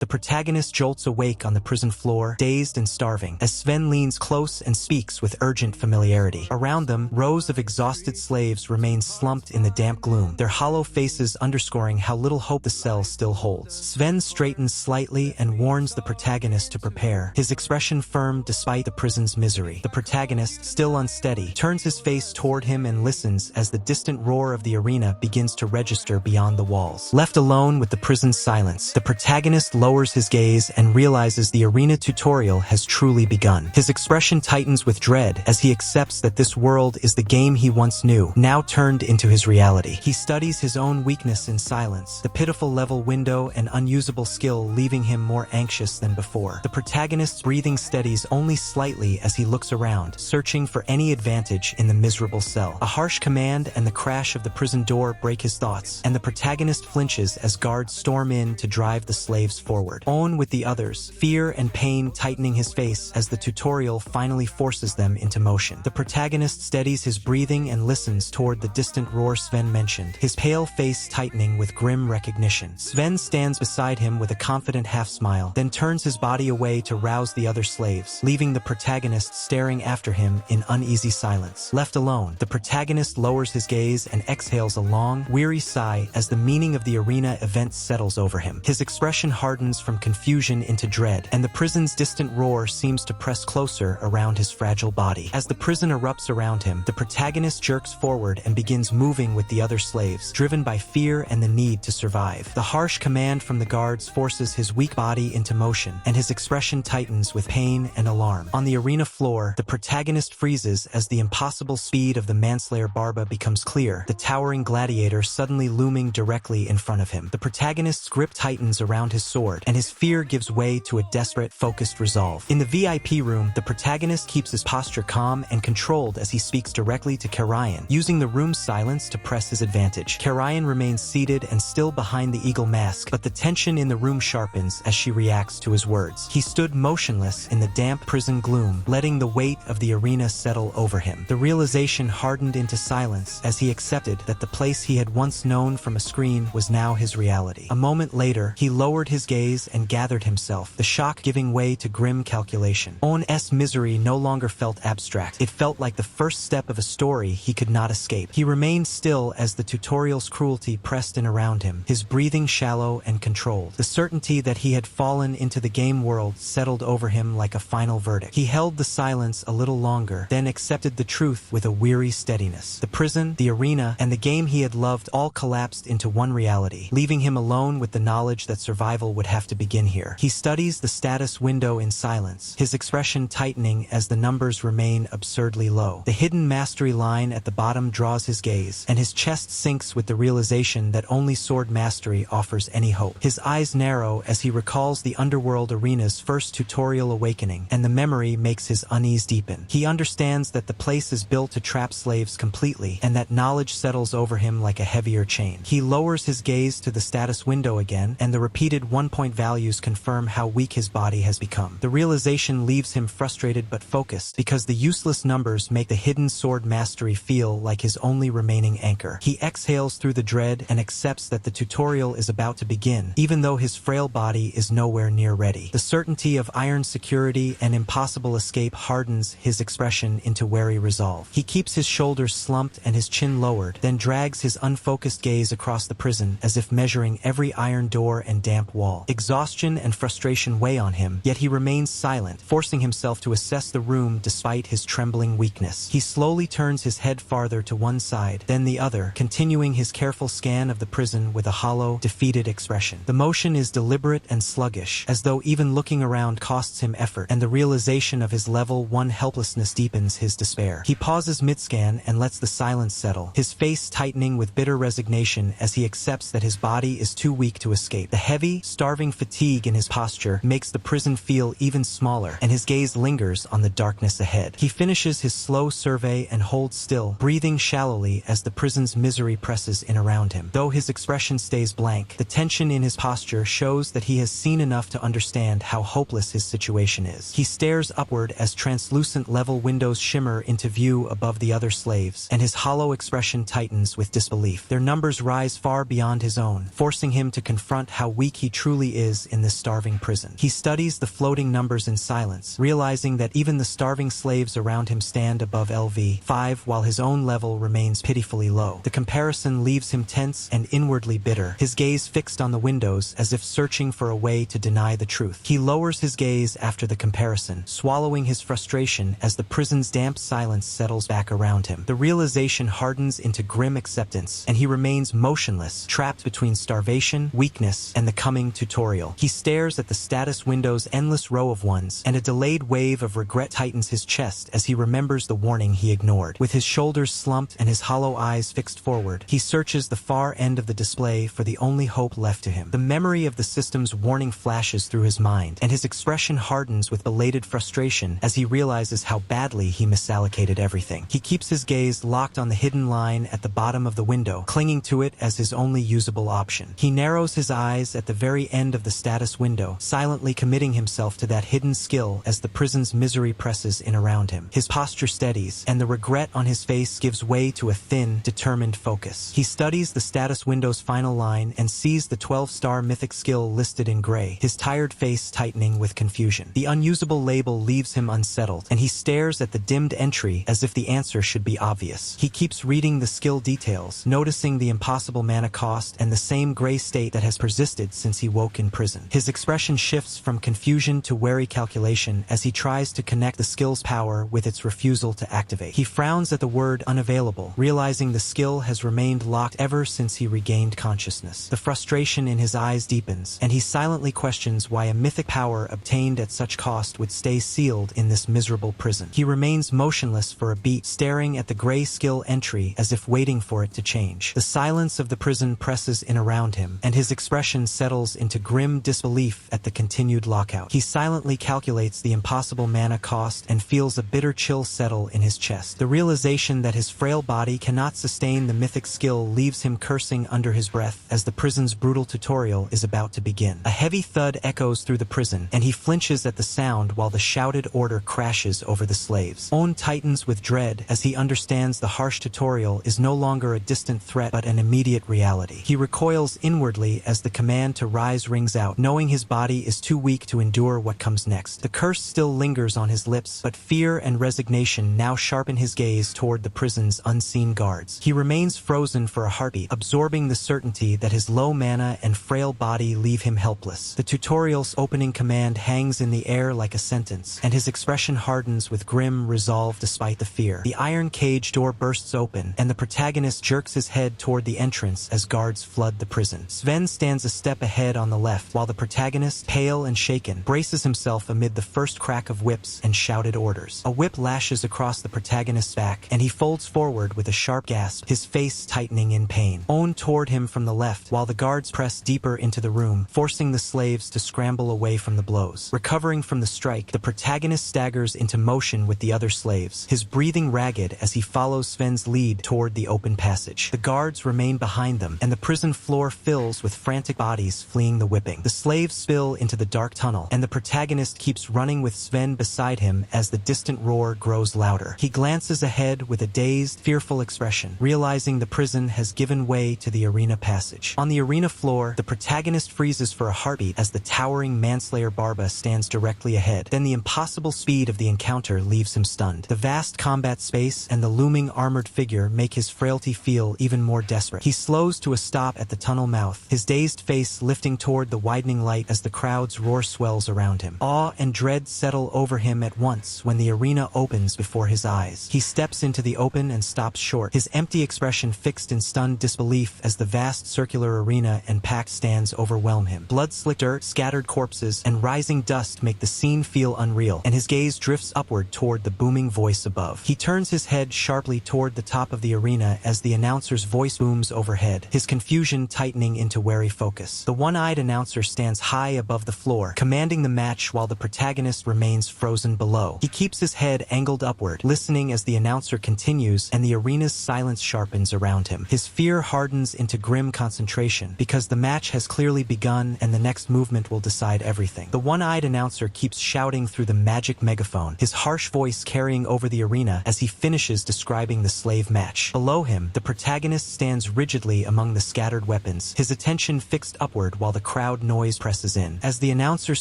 The protagonist jolts awake on the prison floor, dazed and starving, as Sven leans close and speaks with urgent familiarity. Around them, rows of exhausted slaves remain slumped in the damp gloom, their hollow faces underscoring how little hope the cell still holds. Sven straightens slightly and warns the protagonist to prepare, his expression firm despite the prison's misery. The protagonist, still unsteady, turns his face toward him and listens as the distant roar of the arena begins to register beyond the walls. Left alone with the prison's silence, the protagonist lowers his gaze and realizes the arena tutorial has truly begun. His expression tightens with dread as he accepts that this world is the game he once knew, now turned into his reality. He studies his own weakness in silence, the pitiful level window and unusable skill leaving him more anxious than before. The protagonist's breathing steadies only slightly as he looks around, searching for any advantage in the miserable cell. A harsh command and the crash of the prison door break his thoughts, and the protagonist flinches as guards storm in to drive the slaves forward. On with the others, fear and pain tightening his face as the tutorial finally forces them into motion. The protagonist steadies his breathing and listens toward the distant roar Sven mentioned, his pale face tightening with grim recognition. Sven stands beside him with a confident half-smile, then turns his body away to rouse the other slaves, leaving the protagonist staring after him in uneasy silence. Left alone, the protagonist lowers his gaze and exhales a long, weary sigh as the meaning of the arena event settles over him. His expression hardens from confusion into dread, and the prison's distant roar seems to press closer around his fragile body. As the prison erupts around him, the protagonist jerks forward and begins moving with the other slaves, driven by fear and the need to survive. The harsh command from the guards forces his weak body into motion, and his expression tightens with pain and alarm. On the arena floor, the protagonist freezes as the impossible speed of the manslayer Barba becomes clear, the towering gladiator suddenly looming directly in front of him. The protagonist's grip tightens around his sword, and his fear gives way to a desperate, focused resolve. In the VIP room, the protagonist keeps his posture calm and controlled as he speaks directly to Karayan, using the room's silence to press his advantage. Karayan remains seated and still behind the eagle mask, but the tension in the room sharpens as she reacts to his words. He stood motionless in the damp prison gloom, letting the weight of the arena settle over him. The realization hardened into silence as he accepted that the place he had once known from a screen was now his reality. A moment later, he lowered his gaze and gathered himself, the shock giving way to grim calculation. On's misery no longer felt abstract. It felt like the first step of a story he could not escape. He remained still as the tutorial's cruelty pressed in around him, his breathing shallow and controlled. The certainty that he had fallen into the game world settled over him like a final verdict. He held the silence a little longer, then accepted the truth with a weary steadiness. The prison, the arena, and the game he had loved all collapsed into one reality, leaving him alone with the knowledge that survival would have to begin here. He studies the status window in silence, his expression tightening as the numbers remain absurdly low. The hidden mastery line at the bottom draws his gaze, and his chest sinks with the realization that only sword mastery offers any hope. His eyes narrow as he recalls the underworld arena's first tutorial awakening, and the memory makes his unease deepen. He understands that the place is built to trap slaves completely, and that knowledge settles over him like a heavier chain. He lowers his gaze to the status window again, and the repeated 1-point values confirm how weak his body has become. The realization leaves him frustrated but focused, because the useless numbers make the hidden sword mastery feel like his only remaining anchor. He exhales through the dread and accepts that the tutorial is about to begin, even though his frail body is nowhere near ready. The certainty of iron security and impossible escape hardens his expression into wary resolve. He keeps his shoulders slumped and his chin lowered, then drags his unfocused gaze across the prison as if measuring every iron door and damp wall. Exhaustion and frustration weigh on him, yet he remains silent, forcing himself to assess the room despite his trembling weakness. He slowly turns his head farther to one side, then the other, continuing his careful scan of the prison with a hollow, defeated expression. The motion is deliberate and sluggish, as though even looking around costs him effort, and the realization of his level 1 helplessness deepens his despair. He pauses mid-scan and lets the silence settle, his face tightening with bitter resignation as he accepts that his body is too weak to escape. The heavy, starving fatigue in his posture makes the prison feel even smaller, and his gaze lingers on the darkness ahead. He finishes his slow survey and holds still, breathing shallowly as the prison's misery presses in around him. Though his expression stays blank, the tension in his posture shows that he has seen enough to understand how hopeless his situation is. He stares upward as translucent level windows shimmer into view above the other slaves, and his hollow expression tightens with disbelief. Their numbers rise far beyond his own, forcing him to confront how weak he truly really is in this starving prison. He studies the floating numbers in silence, realizing that even the starving slaves around him stand above LV5 while his own level remains pitifully low. The comparison leaves him tense and inwardly bitter, his gaze fixed on the windows as if searching for a way to deny the truth. He lowers his gaze after the comparison, swallowing his frustration as the prison's damp silence settles back around him. The realization hardens into grim acceptance, and he remains motionless, trapped between starvation, weakness, and the coming tutorial. He stares at the status window's endless row of ones, and a delayed wave of regret tightens his chest as he remembers the warning he ignored. With his shoulders slumped and his hollow eyes fixed forward, he searches the far end of the display for the only hope left to him. The memory of the system's warning flashes through his mind, and his expression hardens with belated frustration as he realizes how badly he misallocated everything. He keeps his gaze locked on the hidden line at the bottom of the window, clinging to it as his only usable option. He narrows his eyes at the very end of the status window, silently committing himself to that hidden skill as the prison's misery presses in around him. His posture steadies, and the regret on his face gives way to a thin, determined focus. He studies the status window's final line and sees the 12-star mythic skill listed in gray, his tired face tightening with confusion. The unusable label leaves him unsettled, and he stares at the dimmed entry as if the answer should be obvious. He keeps reading the skill details, noticing the impossible mana cost and the same gray state that has persisted since he woke in prison. His expression shifts from confusion to wary calculation as he tries to connect the skill's power with its refusal to activate. He frowns at the word unavailable, realizing the skill has remained locked ever since he regained consciousness. The frustration in his eyes deepens, and he silently questions why a mythic power obtained at such cost would stay sealed in this miserable prison. He remains motionless for a beat, staring at the gray skill entry as if waiting for it to change. The silence of the prison presses in around him, and his expression settles into grim disbelief at the continued lockout. He silently calculates the impossible mana cost and feels a bitter chill settle in his chest. The realization that his frail body cannot sustain the mythic skill leaves him cursing under his breath as the prison's brutal tutorial is about to begin. A heavy thud echoes through the prison, and he flinches at the sound while the shouted order crashes over the slaves. Own tightens with dread as he understands the harsh tutorial is no longer a distant threat but an immediate reality. He recoils inwardly as the command to rise rings out, knowing his body is too weak to endure what comes next. The curse still lingers on his lips, but fear and resignation now sharpen his gaze toward the prison's unseen guards. He remains frozen for a heartbeat, absorbing the certainty that his low mana and frail body leave him helpless. The tutorial's opening command hangs in the air like a sentence, and his expression hardens with grim resolve despite the fear. The iron cage door bursts open, and the protagonist jerks his head toward the entrance as guards flood the prison. Sven stands a step ahead on the left, while the protagonist, pale and shaken, braces himself amid the first crack of whips and shouted orders. A whip lashes across the protagonist's back, and he folds forward with a sharp gasp, his face tightening in pain. Own toward him from the left, while the guards press deeper into the room, forcing the slaves to scramble away from the blows. Recovering from the strike, the protagonist staggers into motion with the other slaves, his breathing ragged as he follows Sven's lead toward the open passage. The guards remain behind them, and the prison floor fills with frantic bodies fleeing the whipping. The slaves spill into the dark tunnel, and the protagonist keeps running with Sven beside him as the distant roar grows louder. He glances ahead with a dazed, fearful expression, realizing the prison has given way to the arena passage. On the arena floor, the protagonist freezes for a heartbeat as the towering manslayer Barba stands directly ahead. Then the impossible speed of the encounter leaves him stunned. The vast combat space and the looming armored figure make his frailty feel even more desperate. He slows to a stop at the tunnel mouth, his dazed face lifting toward the widening light as the crowd's roar swells around him. Awe and dread settle over him at once when the arena opens before his eyes. He steps into the open and stops short, his empty expression fixed in stunned disbelief as the vast circular arena and packed stands overwhelm him. Blood-slicked dirt, scattered corpses, and rising dust make the scene feel unreal, and his gaze drifts upward toward the booming voice above. He turns his head sharply toward the top of the arena as the announcer's voice booms overhead, his confusion tightening into wary focus. The one-eyed announcer stands high above the floor, commanding the match while the protagonist remains frozen below. He keeps his head angled upward, listening as the announcer continues and the arena's silence sharpens around him. His fear hardens into grim concentration because the match has clearly begun and the next movement will decide everything. The one-eyed announcer keeps shouting through the magic megaphone, his harsh voice carrying over the arena as he finishes describing the slave match. Below him, the protagonist stands rigidly among the scattered weapons, his attention fixed upward while the crowd crowd noise presses in. As the announcer's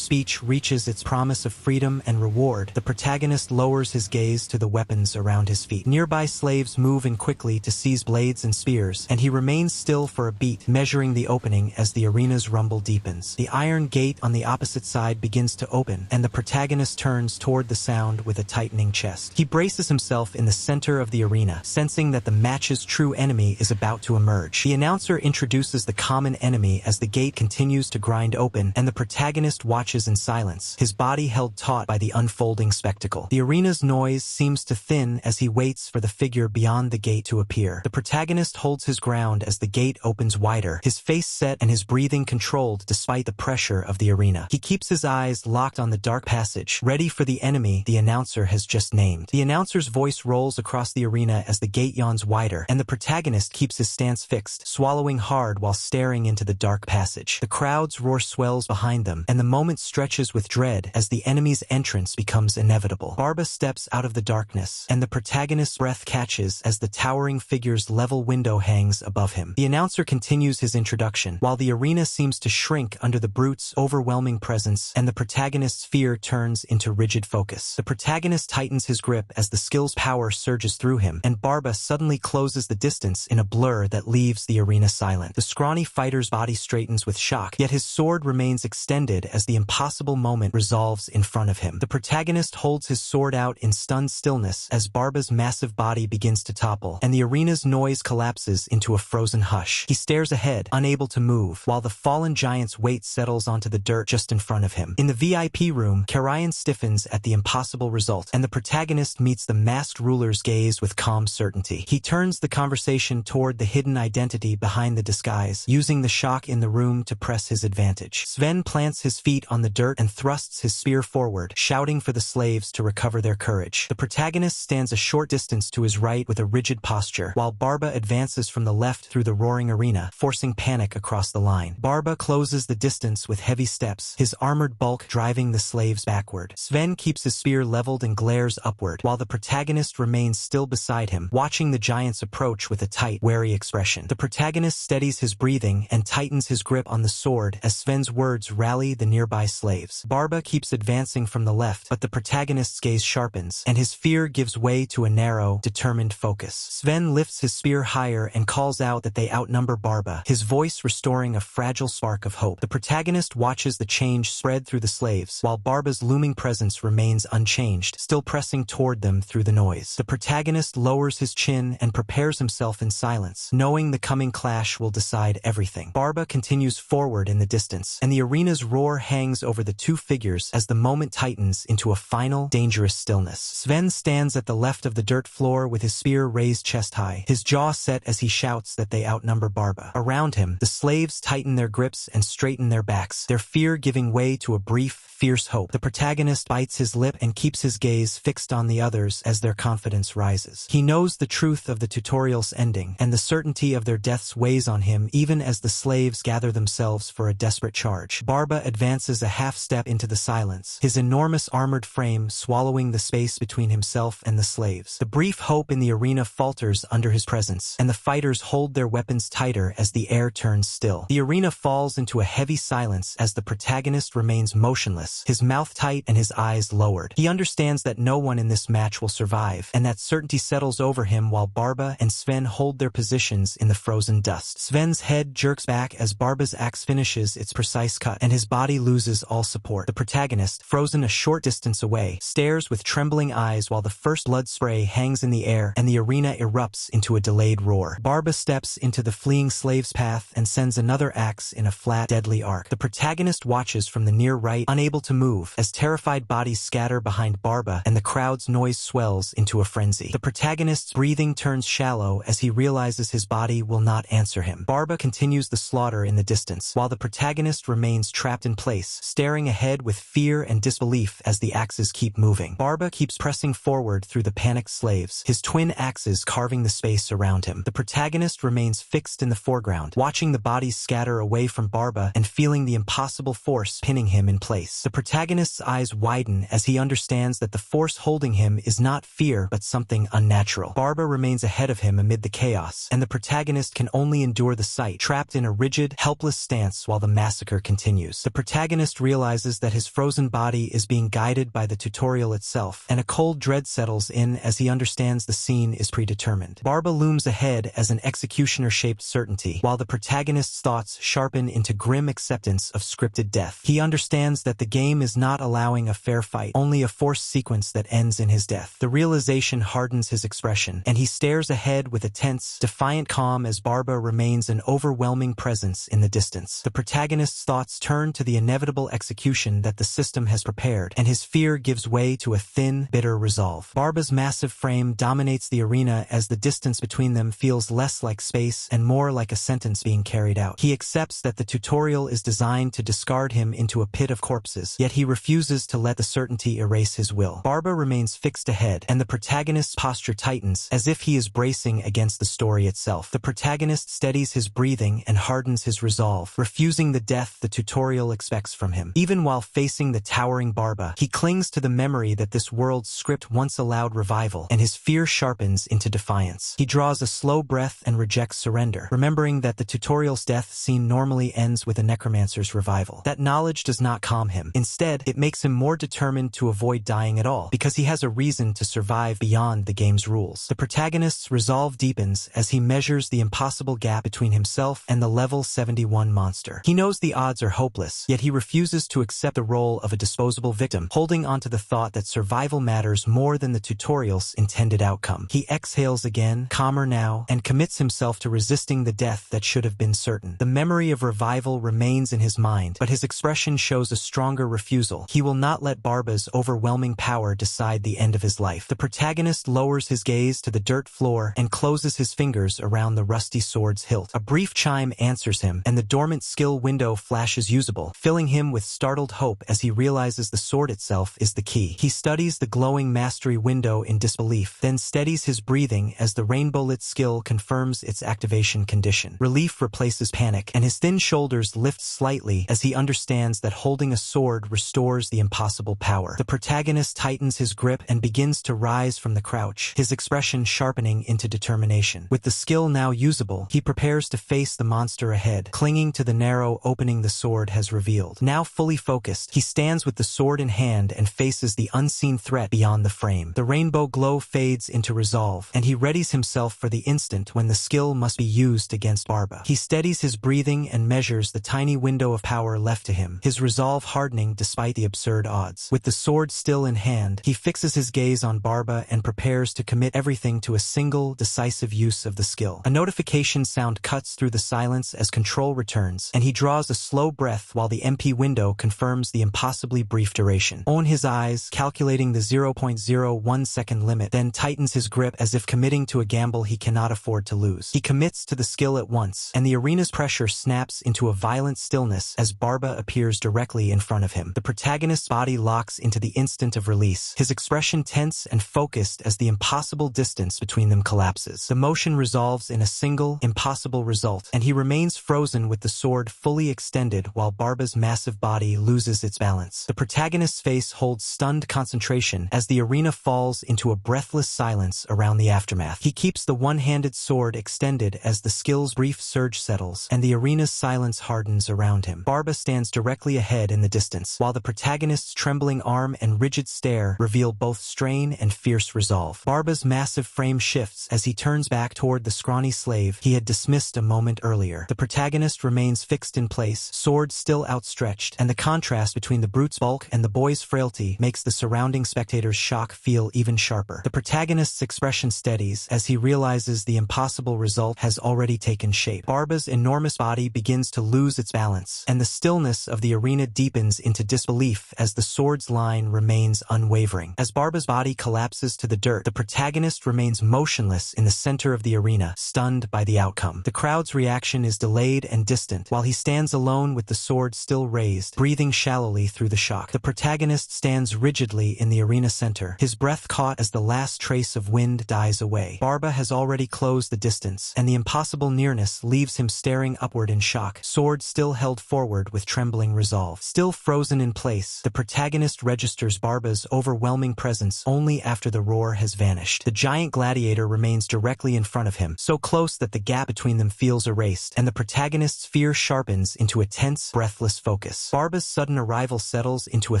speech reaches its promise of freedom and reward, the protagonist lowers his gaze to the weapons around his feet. Nearby slaves move in quickly to seize blades and spears, and he remains still for a beat, measuring the opening as the arena's rumble deepens. The iron gate on the opposite side begins to open, and the protagonist turns toward the sound with a tightening chest. He braces himself in the center of the arena, sensing that the match's true enemy is about to emerge. The announcer introduces the common enemy as the gate continues to grind open, and the protagonist watches in silence, his body held taut by the unfolding spectacle. The arena's noise seems to thin as he waits for the figure beyond the gate to appear. The protagonist holds his ground as the gate opens wider, his face set and his breathing controlled despite the pressure of the arena. He keeps his eyes locked on the dark passage, ready for the enemy the announcer has just named. The announcer's voice rolls across the arena as the gate yawns wider, and the protagonist keeps his stance fixed, swallowing hard while staring into the dark passage. The crowd's roar swells behind them, and the moment stretches with dread as the enemy's entrance becomes inevitable. Barba steps out of the darkness, and the protagonist's breath catches as the towering figure's level window hangs above him. The announcer continues his introduction, while the arena seems to shrink under the brute's overwhelming presence, and the protagonist's fear turns into rigid focus. The protagonist tightens his grip as the skill's power surges through him, and Barba suddenly closes the distance in a blur that leaves the arena silent. The scrawny fighter's body straightens with shock, yet his sword remains extended as the impossible moment resolves in front of him. The protagonist holds his sword out in stunned stillness as Barba's massive body begins to topple, and the arena's noise collapses into a frozen hush. He stares ahead, unable to move, while the fallen giant's weight settles onto the dirt just in front of him. In the VIP room, Karayan stiffens at the impossible result, and the protagonist meets the masked ruler's gaze with calm certainty. He turns the conversation toward the hidden identity behind the disguise, using the shock in the room to press his advantage. Sven plants his feet on the dirt and thrusts his spear forward, shouting for the slaves to recover their courage. The protagonist stands a short distance to his right with a rigid posture, while Barba advances from the left through the roaring arena, forcing panic across the line. Barba closes the distance with heavy steps, his armored bulk driving the slaves backward. Sven keeps his spear leveled and glares upward, while the protagonist remains still beside him, watching the giant's approach with a tight, wary expression. The protagonist steadies his breathing and tightens his grip on the sword as Sven's words rally the nearby slaves. Barba keeps advancing from the left, but the protagonist's gaze sharpens, and his fear gives way to a narrow, determined focus. Sven lifts his spear higher and calls out that they outnumber Barba, his voice restoring a fragile spark of hope. The protagonist watches the change spread through the slaves, while Barba's looming presence remains unchanged, still pressing toward them through the noise. The protagonist lowers his chin and prepares himself in silence, knowing the coming clash will decide everything. Barba continues forward in the distance, and the arena's roar hangs over the two figures as the moment tightens into a final, dangerous stillness. Sven stands at the left of the dirt floor with his spear raised chest-high, his jaw set as he shouts that they outnumber Barba. Around him, the slaves tighten their grips and straighten their backs, their fear giving way to a brief, fierce hope. The protagonist bites his lip and keeps his gaze fixed on the others as their confidence rises. He knows the truth of the tutorial's ending, and the certainty of their deaths weighs on him even as the slaves gather themselves for a desperate charge. Barba advances a half-step into the silence, his enormous armored frame swallowing the space between himself and the slaves. The brief hope in the arena falters under his presence, and the fighters hold their weapons tighter as the air turns still. The arena falls into a heavy silence as the protagonist remains motionless, his mouth tight and his eyes lowered. He understands that no one in this match will survive, and that certainty settles over him while Barba and Sven hold their positions in the frozen dust. Sven's head jerks back as Barba's axe finishes its precise cut, and his body loses all support. The protagonist, frozen a short distance away, stares with trembling eyes while the first blood spray hangs in the air and the arena erupts into a delayed roar. Barba steps into the fleeing slave's path and sends another axe in a flat, deadly arc. The protagonist watches from the near right, unable to move, as terrified bodies scatter behind Barba and the crowd's noise swells into a frenzy. The protagonist's breathing turns shallow as he realizes his body will not answer him. Barba continues the slaughter in the distance, while the protagonist remains trapped in place, staring ahead with fear and disbelief as the axes keep moving. Barba keeps pressing forward through the panicked slaves, his twin axes carving the space around him. The protagonist remains fixed in the foreground, watching the bodies scatter away from Barba and feeling the impossible force pinning him in place. The protagonist's eyes widen as he understands that the force holding him is not fear but something unnatural. Barba remains ahead of him amid the chaos, and the protagonist can only endure the sight, trapped in a rigid, helpless stance while the massacre continues. The protagonist realizes that his frozen body is being guided by the tutorial itself, and a cold dread settles in as he understands the scene is predetermined. Barba looms ahead as an executioner-shaped certainty, while the protagonist's thoughts sharpen into grim acceptance of scripted death. He understands that the game is not allowing a fair fight, only a forced sequence that ends in his death. The realization hardens his expression, and he stares ahead with a tense, defiant calm as Barba remains an overwhelming presence in the distance. The protagonist's thoughts turn to the inevitable execution that the system has prepared, and his fear gives way to a thin, bitter resolve. Barba's massive frame dominates the arena as the distance between them feels less like space and more like a sentence being carried out. He accepts that the tutorial is designed to discard him into a pit of corpses, yet he refuses to let the certainty erase his will. Barba remains fixed ahead, and the protagonist's posture tightens as if he is bracing against the story itself. The protagonist steadies his breathing and hardens his resolve, refusing the death the tutorial expects from him. Even while facing the towering Barba, he clings to the memory that this world's script once allowed revival, and his fear sharpens into defiance. He draws a slow breath and rejects surrender, remembering that the tutorial's death scene normally ends with a necromancer's revival. That knowledge does not calm him. Instead, it makes him more determined to avoid dying at all, because he has a reason to survive beyond the game's rules. The protagonist's resolve deepens as he measures the impossible gap between himself and the level 71 monster. He knows the odds are hopeless, yet he refuses to accept the role of a disposable victim, holding onto the thought that survival matters more than the tutorial's intended outcome. He exhales again, calmer now, and commits himself to resisting the death that should have been certain. The memory of revival remains in his mind, but his expression shows a stronger refusal. He will not let Barba's overwhelming power decide the end of his life. The protagonist lowers his gaze to the dirt floor and closes his fingers around the rusty sword's hilt. A brief chime answers him, and the dormant skill window flashes usable, filling him with startled hope as he realizes the sword itself is the key. He studies the glowing mastery window in disbelief, then steadies his breathing as the rainbow-lit skill confirms its activation condition. Relief replaces panic, and his thin shoulders lift slightly as he understands that holding a sword restores the impossible power. The protagonist tightens his grip and begins to rise from the crouch, his expression sharpening into determination. With the skill now usable, he prepares to face the monster ahead, clinging to the narrow opening the sword has revealed. Now fully focused, he stands with the sword in hand and faces the unseen threat beyond the frame. The rainbow glow fades into resolve, and he readies himself for the instant when the skill must be used against Barba. He steadies his breathing and measures the tiny window of power left to him, his resolve hardening despite the absurd odds. With the sword still in hand, he fixes his gaze on Barba and prepares to commit everything to a single, decisive use of the skill. A notification sound cuts through the silence as control returns, and he draws a slow breath while the MP window confirms the impossibly brief duration. On his eyes, calculating the 0.01 second limit, then tightens his grip as if committing to a gamble he cannot afford to lose. He commits to the skill at once, and the arena's pressure snaps into a violent stillness as Barba appears directly in front of him. The protagonist's body locks into the instant of release, his expression tense and focused as the impossible distance between them collapses. The motion resolves in a single, impossible result, and he remains frozen with the sword fully extended while Barba's massive body loses its balance. The protagonist's face holds stunned concentration as the arena falls into a breathless silence around the aftermath. He keeps the one-handed sword extended as the skill's brief surge settles, and the arena's silence hardens around him. Barba stands directly ahead in the distance, while the protagonist's trembling arm and rigid stare reveal both strain and fierce resolve. Barba's massive frame shifts as he turns back toward the scrawny slave he had dismissed a moment earlier. The protagonist remains fixed in place, sword still outstretched, and the contrast between the brute's bulk and the boy's frailty makes the surrounding spectator's shock feel even sharper. The protagonist's expression steadies as he realizes the impossible result has already taken shape. Barba's enormous body begins to lose its balance, and the stillness of the arena deepens into disbelief as the sword's line remains unwavering. As Barba's body collapses to the dirt, the protagonist remains motionless in the center of the arena, stunned by the outcome. The crowd's reaction is delayed and distant, while he stands alone with the sword still raised, breathing shallowly through the shock. The protagonist stands rigidly in the arena center, his breath caught as the last trace of wind dies away. Barba has already closed the distance, and the impossible nearness leaves him staring upward in shock, sword still held forward with trembling resolve. Still frozen in place, the protagonist registers Barba's overwhelming presence only after the roar has vanished. The giant gladiator remains directly in front of him, so close that the gap between them feels erased, and the protagonist's fear sharpens sharpens into a tense, breathless focus. Barba's sudden arrival settles into a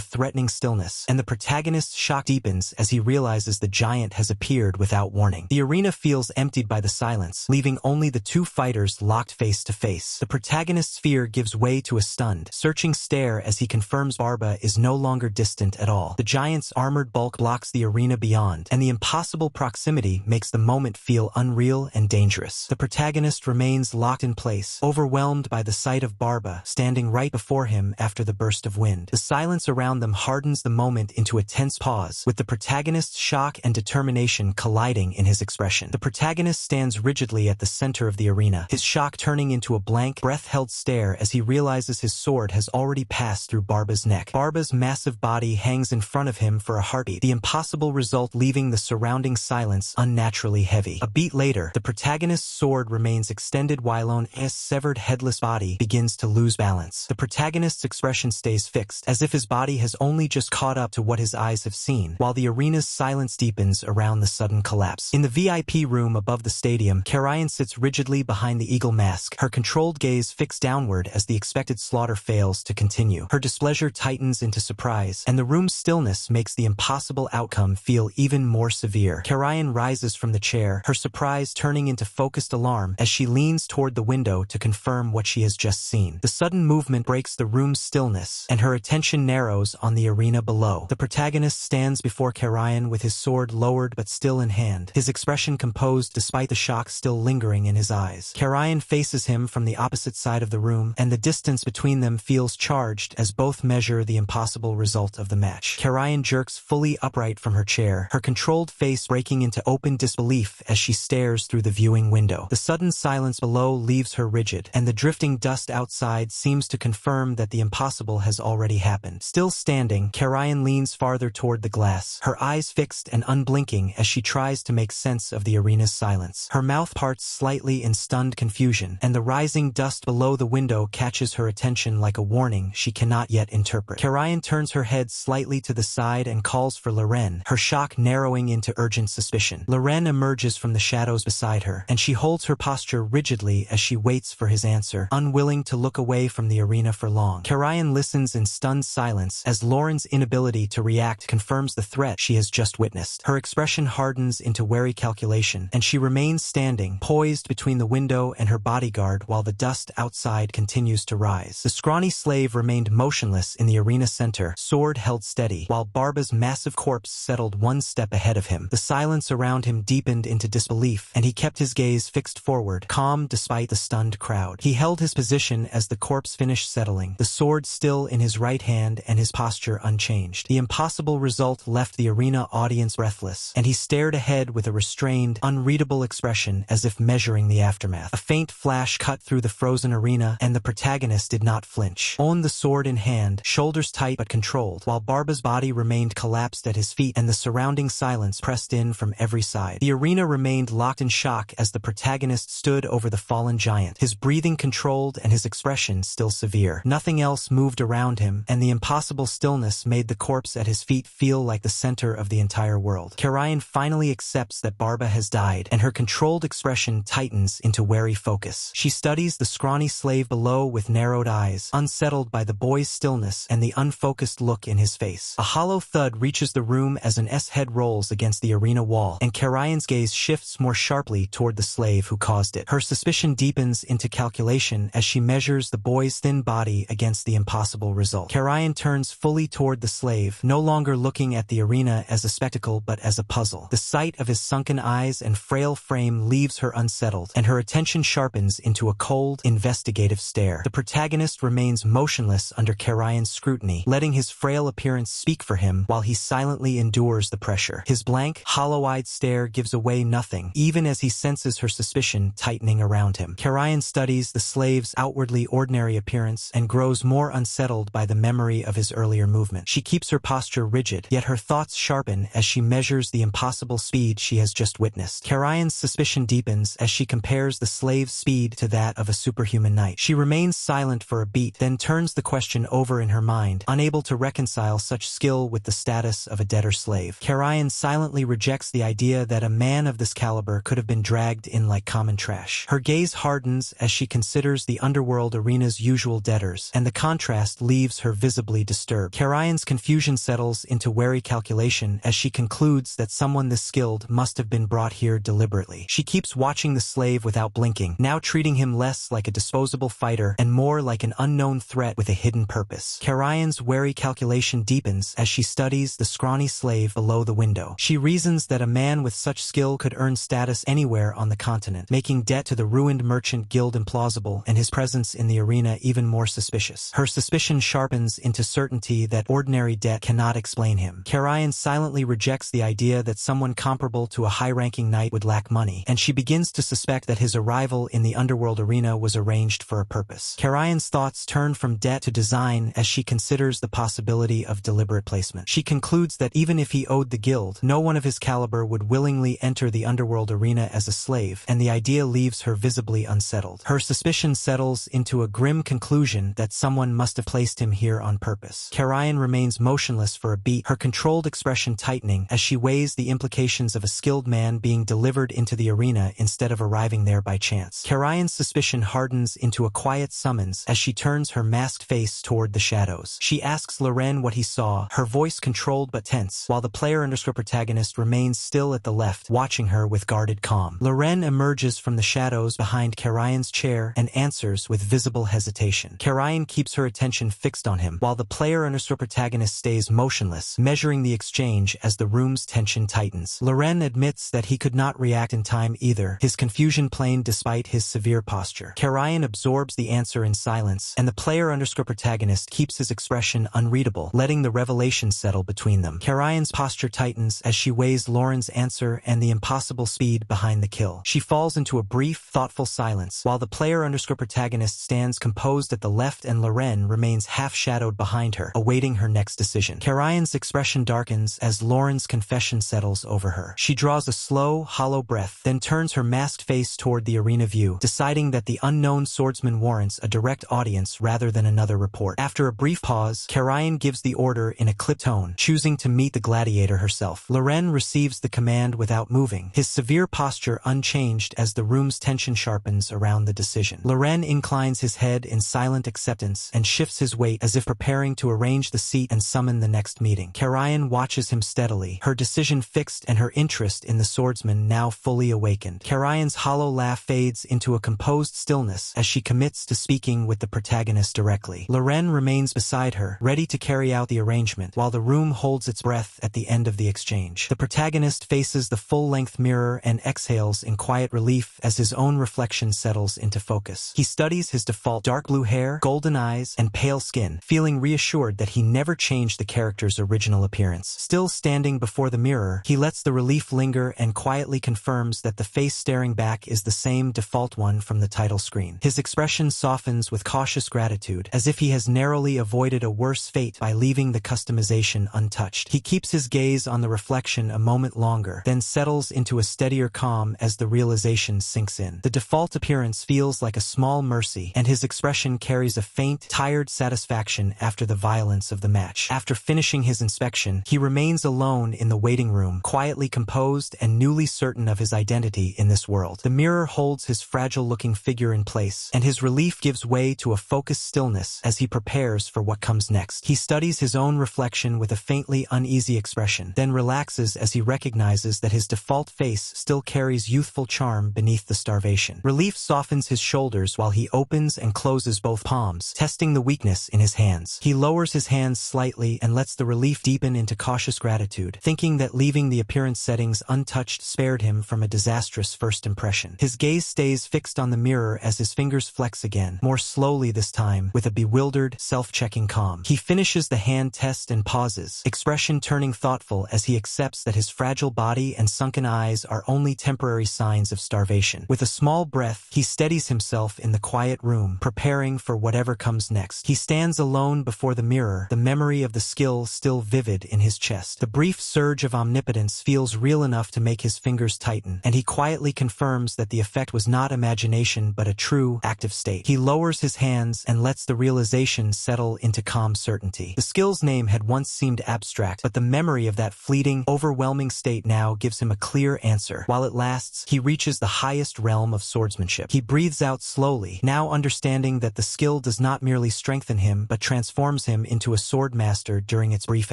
threatening stillness, and the protagonist's shock deepens as he realizes the giant has appeared without warning. The arena feels emptied by the silence, leaving only the two fighters locked face to face. The protagonist's fear gives way to a stunned, searching stare as he confirms Barba is no longer distant at all. The giant's armored bulk blocks the arena beyond, and the impossible proximity makes the moment feel unreal and dangerous. The protagonist remains locked in place, overwhelmed by the sight of Barba standing right before him after the burst of wind. The silence around them hardens the moment into a tense pause, with the protagonist's shock and determination colliding in his expression. The protagonist stands rigidly at the center of the arena, his shock turning into a blank, breath-held stare as he realizes his sword has already passed through Barba's neck. Barba's massive body hangs in front of him for a heartbeat, the impossible result leaving the surrounding silence unnaturally heavy. A beat later, the protagonist's sword remains extended while his severed headless body begins to lose balance. The protagonist's expression stays fixed, as if his body has only just caught up to what his eyes have seen, while the arena's silence deepens around the sudden collapse. In the VIP room above the stadium, Karayan sits rigidly behind the eagle mask, her controlled gaze fixed downward as the expected slaughter fails to continue. Her displeasure tightens into surprise, and the room's stillness makes the impossible outcome feel even more severe. Karayan rises from the chair, her surprise turning into focused alarm as she leans toward the window to confirm what she has just seen. The sudden movement breaks the room's stillness, and her attention narrows on the arena below. The protagonist stands before Karayan with his sword lowered but still in hand, his expression composed despite the shock still lingering in his eyes. Karayan faces him from the opposite side of the room, and the distance between them feels charged as both measure the impossible result of the match. Karayan jerks fully upright from her chair, her controlled face breaking into open disbelief as she stares through the viewing window. The sudden silence below leaves her rigid, and the drifting dust outside seems to confirm that the impossible has already happened. Still standing, Karayan leans farther toward the glass, her eyes fixed and unblinking as she tries to make sense of the arena's silence. Her mouth parts slightly in stunned confusion, and the rising dust below the window catches her attention like a warning she cannot yet interpret. Karayan turns her head slightly to the side and calls for Loren, her shock narrowing into urgent suspicion. Loren emerges from the shadows beside her, and she holds her posture rigidly as she waits for his answer, unwilling to look away from the arena for long. Karayan listens in stunned silence as Loren's inability to react confirms the threat she has just witnessed. Her expression hardens into wary calculation, and she remains standing, poised between the window and her bodyguard while the dust outside continues to rise. The scrawny slave remained motionless in the arena center, sword held steady, while Barba's massive corpse settled one step ahead of him. The silence around him deepened into disbelief, and he kept his gaze fixed forward, calm despite the stunned crowd. He held his position as the corpse finished settling, the sword still in his right hand and his posture unchanged. The impossible result left the arena audience breathless, and he stared ahead with a restrained, unreadable expression as if measuring the aftermath. A faint flash cut through the frozen arena, and the protagonist did not flinch. On the sword in hand, shoulders tight but controlled, while Barba's body remained collapsed at his feet and the surrounding silence pressed in from every side. The arena remained locked in shock as the protagonist stood over the fallen giant, his breathing controlled and his expression still severe. Nothing else moved around him, and the impossible stillness made the corpse at his feet feel like the center of the entire world. Karayan finally accepts that Barba has died, and her controlled expression tightens into wary focus. She studies the scrawny slave below with narrowed eyes, unsettled by the boy's stillness and the unfocused look in his face. A hollow thud reaches the room as an S-head rolls against the arena wall, and Karayan's gaze shifts more sharply toward the slave who caused it. Her suspicion deepens into calculation as she measures the boy's thin body against the impossible result. Karayan turns fully toward the slave, no longer looking at the arena as a spectacle but as a puzzle. The sight of his sunken eyes and frail frame leaves her unsettled, and her attention sharpens into a cold, investigative stare. The protagonist remains motionless under Karayan's scrutiny, letting his frail appearance speak for him while he silently endures the pressure. His blank, hollow-eyed stare gives away nothing, even as he senses her suspicion tightening around him. Karayan studies the slave's outwardly ordinary appearance and grows more unsettled by the memory of his earlier movement. She keeps her posture rigid, yet her thoughts sharpen as she measures the impossible speed she has just witnessed. Karayan's suspicion deepens as she compares the slave's speed to that of a superhuman knight. She remains silent for a beat, then turns the question over in her mind, unable to reconcile such skill with the status of a debtor slave. Karayan silently rejects the idea that a man of this caliber could have been dragged in like common trash. Her gaze hardens as she considers the the underworld arena's usual debtors, and the contrast leaves her visibly disturbed. Karayan's confusion settles into wary calculation as she concludes that someone this skilled must have been brought here deliberately. She keeps watching the slave without blinking, now treating him less like a disposable fighter and more like an unknown threat with a hidden purpose. Karayan's wary calculation deepens as she studies the scrawny slave below the window. She reasons that a man with such skill could earn status anywhere on the continent, making debt to the ruined merchant guild implausible and his presence in the arena even more suspicious. Her suspicion sharpens into certainty that ordinary debt cannot explain him. Karayan silently rejects the idea that someone comparable to a high-ranking knight would lack money, and she begins to suspect that his arrival in the underworld arena was arranged for a purpose. Karayan's thoughts turn from debt to design as she considers the possibility of deliberate placement. She concludes that even if he owed the guild, no one of his caliber would willingly enter the underworld arena as a slave, and the idea leaves her visibly unsettled. Her suspicion settles into a grim conclusion that someone must have placed him here on purpose. Karayan remains motionless for a beat, her controlled expression tightening as she weighs the implications of a skilled man being delivered into the arena instead of arriving there by chance. Karayan's suspicion hardens into a quiet summons as she turns her masked face toward the shadows. She asks Loren what he saw, her voice controlled but tense, while the player-protagonist remains still at the left, watching her with guarded calm. Loren emerges from the shadows behind Karayan's chair and answers with visible hesitation. Karayan keeps her attention fixed on him, while the player-protagonist stays motionless, measuring the exchange as the room's tension tightens. Loren admits that he could not react in time either, his confusion plain despite his severe posture. Karayan absorbs the answer in silence, and the player-protagonist keeps his expression unreadable, letting the revelation settle between them. Karayan's posture tightens as she weighs Lauren's answer and the impossible speed behind the kill. She falls into a brief, thoughtful silence, while the player-protagonist stands composed at the left and Loren remains half-shadowed behind her, awaiting her next decision. Karayan's expression darkens as Lauren's confession settles over her. She draws a slow, hollow breath, then turns her masked face toward the arena view, deciding that the unknown swordsman warrants a direct audience rather than another report. After a brief pause, Karayan gives the order in a clipped tone, choosing to meet the gladiator herself. Loren receives the command without moving, his severe posture unchanged as the room's tension sharpens around the decision. Loren inclines his head in silent acceptance and shifts his weight as if preparing to arrange the seat and summon the next meeting. Karayan watches him steadily, her decision fixed and her interest in the swordsman now fully awakened. Karayan's hollow laugh fades into a composed stillness as she commits to speaking with the protagonist directly. Loren remains beside her, ready to carry out the arrangement, while the room holds its breath at the end of the exchange. The protagonist faces the full-length mirror and exhales in quiet relief as his own reflection settles into focus. He studies his default dark blue hair, golden eyes, and pale skin, feeling reassured that he never changed the character's original appearance. Still standing before the mirror, he lets the relief linger and quietly confirms that the face staring back is the same default one from the title screen. His expression softens with cautious gratitude, as if he has narrowly avoided a worse fate by leaving the customization untouched. He keeps his gaze on the reflection a moment longer, then settles into a steadier calm as the realization sinks in. The default appearance feels like a small mercy, and his expression carries a faint, tired satisfaction after the violence of the match. After finishing his inspection, he remains alone in the waiting room, quietly composed and newly certain of his identity in this world. The mirror holds his fragile-looking figure in place, and his relief gives way to a focused stillness as he prepares for what comes next. He studies his own reflection with a faintly uneasy expression, then relaxes as he recognizes that his default face still carries youthful charm beneath the starvation. Relief softens his shoulders while he opens and closes both palms, testing the weakness in his hands. He lowers his hands slightly and lets the relief deepen into cautious gratitude, thinking that leaving the appearance settings untouched spared him from a disastrous first impression. His gaze stays fixed on the mirror as his fingers flex again, more slowly this time, with a bewildered, self-checking calm. He finishes the hand test and pauses, expression turning thoughtful as he accepts that his fragile body and sunken eyes are only temporary signs of starvation. With a small breath, he steadies himself in the quiet room, preparing for whatever comes next. He stands alone before the mirror, the memory of the skill still vivid in his chest. The brief surge of omnipotence feels real enough to make his fingers tighten, and he quietly confirms that the effect was not imagination but a true, active state. He lowers his hands and lets the realization settle into calm certainty. The skill's name had once seemed abstract, but the memory of that fleeting, overwhelming state now gives him a clear answer. While it lasts, he reaches the highest realm of swordsmanship. He breathes out slowly, deeply, now understanding that the skill does not merely strengthen him but transforms him into a sword master during its brief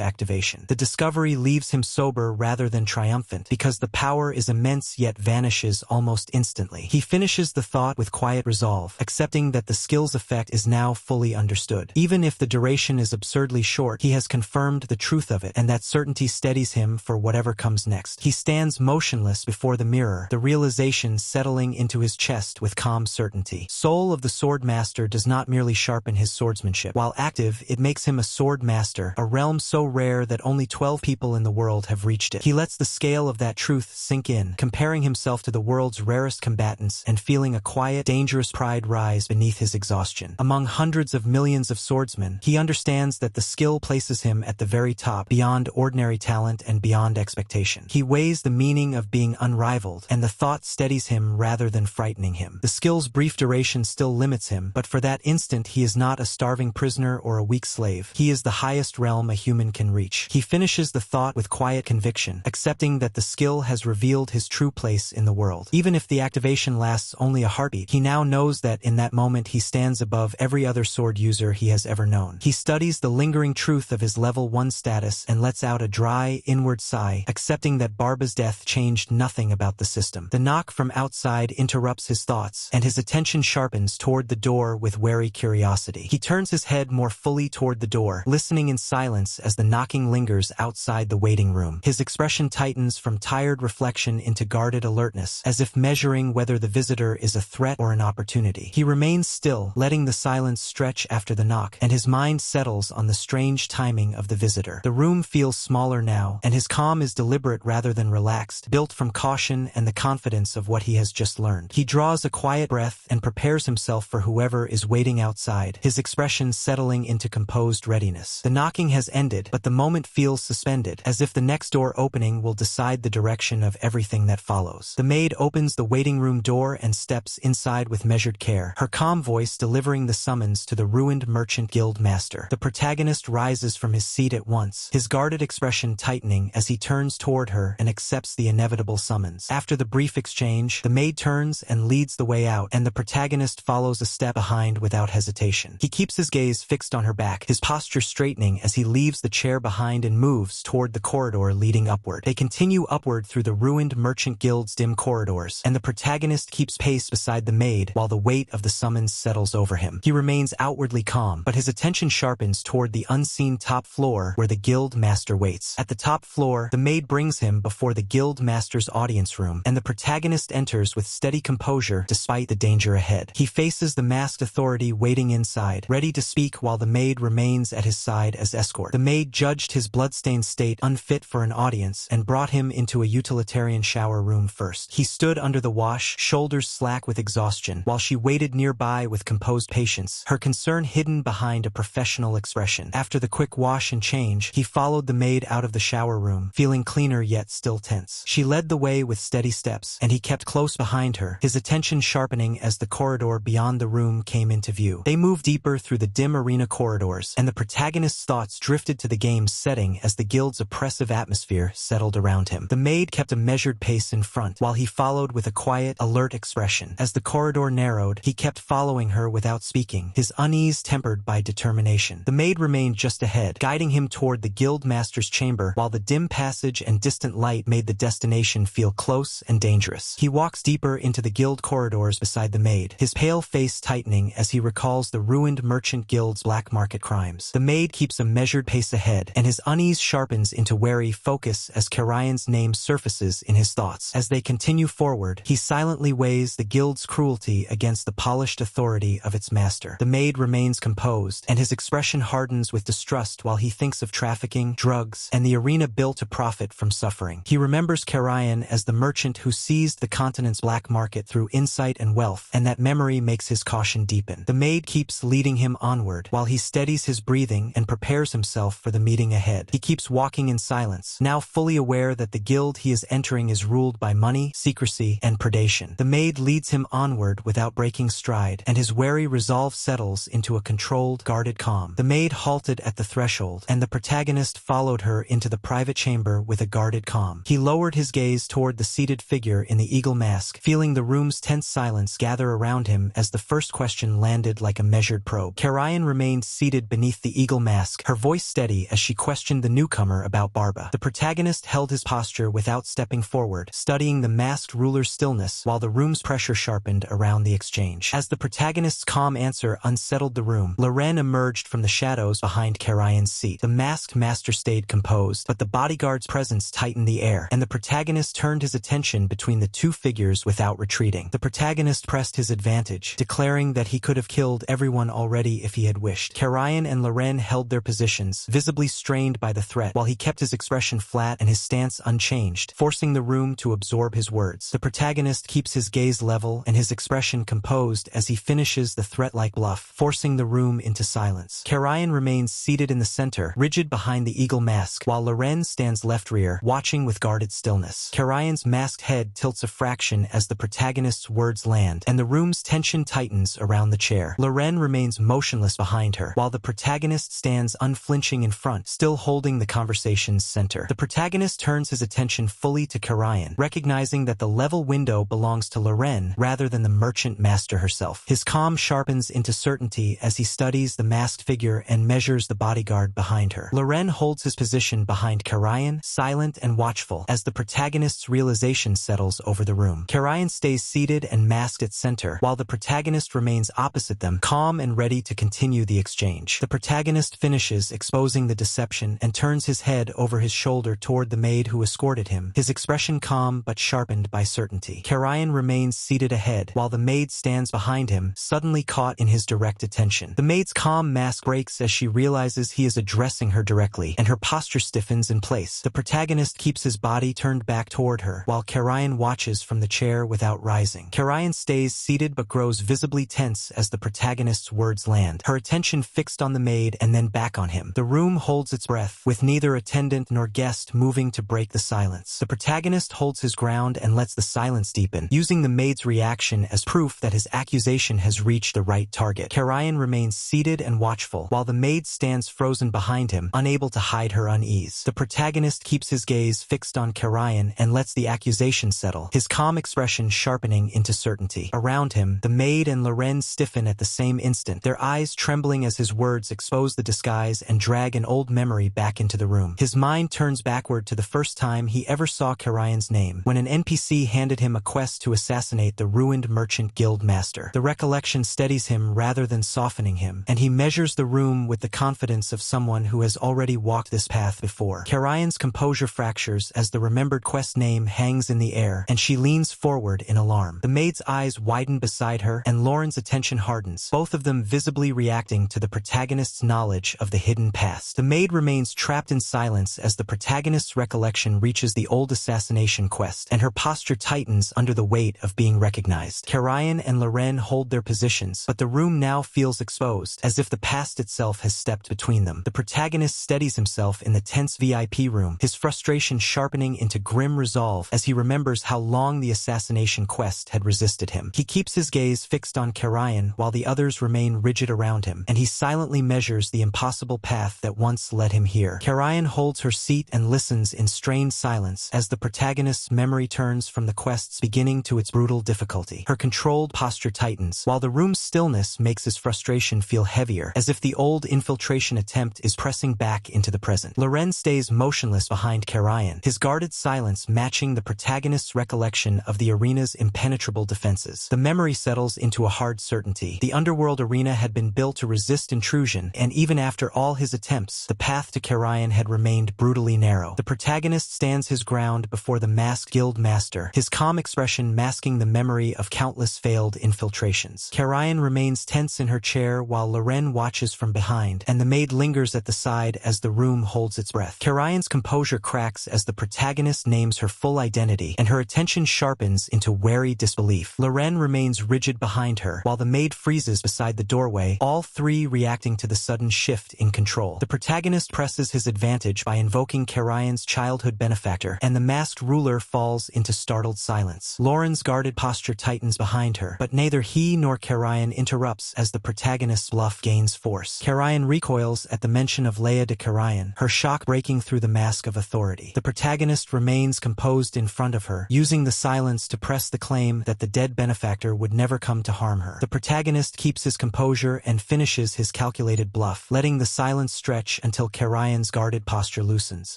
activation. The discovery leaves him sober rather than triumphant, because the power is immense yet vanishes almost instantly. He finishes the thought with quiet resolve, accepting that the skill's effect is now fully understood. Even if the duration is absurdly short, he has confirmed the truth of it, and that certainty steadies him for whatever comes next. He stands motionless before the mirror, the realization settling into his chest with calm certainty. Soul of the Sword Master does not merely sharpen his swordsmanship. While active, it makes him a sword master, a realm so rare that only 12 people in the world have reached it. He lets the scale of that truth sink in, comparing himself to the world's rarest combatants and feeling a quiet, dangerous pride rise beneath his exhaustion. Among hundreds of millions of swordsmen, he understands that the skill places him at the very top, beyond ordinary talent and beyond expectation. He weighs the meaning of being unrivaled, and the thought steadies him rather than frightening him. The skill's brief duration still limits him, but for that instant he is not a starving prisoner or a weak slave. He is the highest realm a human can reach. He finishes the thought with quiet conviction, accepting that the skill has revealed his true place in the world. Even if the activation lasts only a heartbeat, he now knows that in that moment he stands above every other sword user he has ever known. He studies the lingering truth of his level 1 status and lets out a dry, inward sigh, accepting that Barba's death changed nothing about the system. The knock from outside interrupts his thoughts, and his attention sharpens toward the door with wary curiosity. He turns his head more fully toward the door, listening in silence as the knocking lingers outside the waiting room. His expression tightens from tired reflection into guarded alertness, as if measuring whether the visitor is a threat or an opportunity. He remains still, letting the silence stretch after the knock, and his mind settles on the strange timing of the visitor. The room feels smaller now, and his calm is deliberate rather than relaxed, built from caution and the confidence of what he has just learned. He draws a quiet breath and prepares himself for whoever is waiting outside, his expression settling into composed readiness. The knocking has ended, but the moment feels suspended, as if the next door opening will decide the direction of everything that follows. The maid opens the waiting room door and steps inside with measured care, her calm voice delivering the summons to the ruined merchant guild master. The protagonist rises from his seat at once, his guarded expression tightening as he turns toward her and accepts the inevitable summons. After the brief exchange, the maid turns and leads the way out, and the protagonist follows a step behind without hesitation. He keeps his gaze fixed on her back, his posture straightening as he leaves the chair behind and moves toward the corridor leading upward. They continue upward through the ruined merchant guild's dim corridors, and the protagonist keeps pace beside the maid while the weight of the summons settles over him. He remains outwardly calm, but his attention sharpens toward the unseen top floor where the guild master waits. At the top floor, the maid brings him before the guild master's audience room, and the protagonist enters with steady composure despite the danger ahead. He faces the masked authority waiting inside, ready to speak while the maid remains at his side as escort. The maid judged his bloodstained state unfit for an audience and brought him into a utilitarian shower room first. He stood under the wash, shoulders slack with exhaustion, while she waited nearby with composed patience, her concern hidden behind a professional expression. After the quick wash and change, he followed the maid out of the shower room, feeling cleaner yet still tense. She led the way with steady steps, and he kept close behind her, his attention sharpening as the corridor beyond the room came into view. They moved deeper through the dim arena corridors, and the protagonist's thoughts drifted to the game's setting as the guild's oppressive atmosphere settled around him. The maid kept a measured pace in front, while he followed with a quiet, alert expression. As the corridor narrowed, he kept following her without speaking, his unease tempered by determination. The maid remained just ahead, guiding him toward the guild master's chamber, while the dim passage and distant light made the destination feel close and dangerous. He walks deeper into the guild corridors beside the maid, his pale face tightening as he recalls the ruined merchant guild's black market crimes. The maid keeps a measured pace ahead, and his unease sharpens into wary focus as Karayan's name surfaces in his thoughts. As they continue forward, he silently weighs the guild's cruelty against the polished authority of its master. The maid remains composed, and his expression hardens with distrust while he thinks of trafficking, drugs, and the arena built to profit from suffering. He remembers Karayan as the merchant who seized the continent's black market through insight and wealth, and that memory makes his caution deepen. The maid keeps leading him onward, while he steadies his breathing and prepares himself for the meeting ahead. He keeps walking in silence, now fully aware that the guild he is entering is ruled by money, secrecy, and predation. The maid leads him onward without breaking stride, and his wary resolve settles into a controlled, guarded calm. The maid halted at the threshold, and the protagonist followed her into the private chamber with a guarded calm. He lowered his gaze toward the seated figure in the eagle mask, feeling the room's tense silence gather around him as the first question landed like a measured probe. Karayan remained seated beneath the eagle mask, her voice steady as she questioned the newcomer about Barba. The protagonist held his posture without stepping forward, studying the masked ruler's stillness while the room's pressure sharpened around the exchange. As the protagonist's calm answer unsettled the room, Loren emerged from the shadows behind Karayan's seat. The masked master stayed composed, but the bodyguard's presence tightened the air, and the protagonist turned his attention between the two figures without retreating. The protagonist pressed his advantage, declaring that he could have killed everyone already if he had wished. Karayan and Loren held their positions, visibly strained by the threat, while he kept his expression flat and his stance unchanged, forcing the room to absorb his words. The protagonist keeps his gaze level and his expression composed as he finishes the threat-like bluff, forcing the room into silence. Karayan remains seated in the center, rigid behind the eagle mask, while Loren stands left rear, watching with guarded stillness. Karayan's masked head tilts a fraction as the protagonist's words land, and the room's tension tightens around the chair. Loren remains motionless behind her, while the protagonist stands unflinching in front, still holding the conversation's center. The protagonist turns his attention fully to Karayan, recognizing that the level window belongs to Loren rather than the merchant master herself. His calm sharpens into certainty as he studies the masked figure and measures the bodyguard behind her. Loren holds his position behind Karayan, silent and watchful, as the protagonist's realization settles over the room. Karayan stays seated and masked at center, while the protagonist remains opposite them, calm and ready to continue the exchange. The protagonist finishes, exposing the deception, and turns his head over his shoulder toward the maid who escorted him, his expression calm but sharpened by certainty. Karayan remains seated ahead, while the maid stands behind him, suddenly caught in his direct attention. The maid's calm mask breaks as she realizes he is addressing her directly, and her posture stiffens in place. The protagonist keeps his body turned back toward her, while Karayan watches from the chair without rising. Karayan stays seated but grows visibly tense as the protagonist's words land, her attention fixed on the maid and then back on him. The room holds its breath, with neither attendant nor guest moving to break the silence. The protagonist holds his ground and lets the silence deepen, using the maid's reaction as proof that his accusation has reached the right target. Karayan remains seated and watchful, while the maid stands frozen behind him, unable to hide her unease. The protagonist keeps his gaze fixed on Karayan and lets the accusation settle, his calm expression sharpening into certainty. Around him, the maid and Loren stiffen at the same instant, their eyes trembling as his words expose the disguise and drag an old memory back into the room. His mind turns backward to the first time he ever saw Karayan's name, when an NPC handed him a quest to assassinate the ruined merchant guild master. The recollection steadies him rather than softening him, and he measures the room with the confidence of someone who has already walked this path before. Karayan's composure fractures as the remembered quest name hangs in the air, and she leans forward in alarm. The maid's eyes widen beside her, and Lauren's attention hardens, both of them visibly reacting to the protagonist's knowledge of the hidden past. The maid remains trapped in silence as the protagonist's recollection reaches the old assassination quest, and her posture tightens under the weight of being recognized. Karayan and Loren hold their positions, but the room now feels exposed, as if the past itself has stepped between them. The protagonist steadies himself in the tense VIP room, his frustration sharpening into grim resolve as he remembers how long the assassination quest had resisted him. He keeps his gaze fixed on Karayan while the others remain rigid around him, and he silently measures the impossible path that once led him here. Karayan holds her seat and listens in strained silence as the protagonist's memory turns from the quest's beginning to its brutal difficulty. Her controlled posture tightens, while the room's stillness makes his frustration feel heavier, as if the old infiltration attempt is pressing back into the present. Loren stays motionless behind Karayan, his guarded silence matching the protagonist's recollection of the arena's impenetrable defenses. The memory settles into a hard certainty. The underworld arena had been built to resist intrusion, and even after all his attempts, the path to Karayan had remained brutally narrow. The protagonist stands his ground before the masked guild master, his calm expression masking the memory of countless failed infiltrations. Karayan remains tense in her chair while Loren watches from behind, and the maid lingers at the side as the room holds its breath. Karayan's composure cracks as the protagonist names her full identity, and her attention sharpens into wary disbelief. Loren remains rigid behind her, while the maid freezes beside the doorway, all three reacting to the sudden shift in control. The protagonist presses his advantage by invoking Karayan's childhood benefactor, and the masked ruler falls into startled silence. Loren's guarded posture tightens behind her, but neither he nor Karayan interrupts as the protagonist's bluff gains force. Karayan recoils at the mention of Leia de Karayan, her shock breaking through the mask of authority. The protagonist remains composed in front of her, using the silence to press the claim that the dead benefactor would never come to harm her. The protagonist keeps his composure and finishes his calculated bluff, letting the silence stretch until Karayan's guarded posture loosens.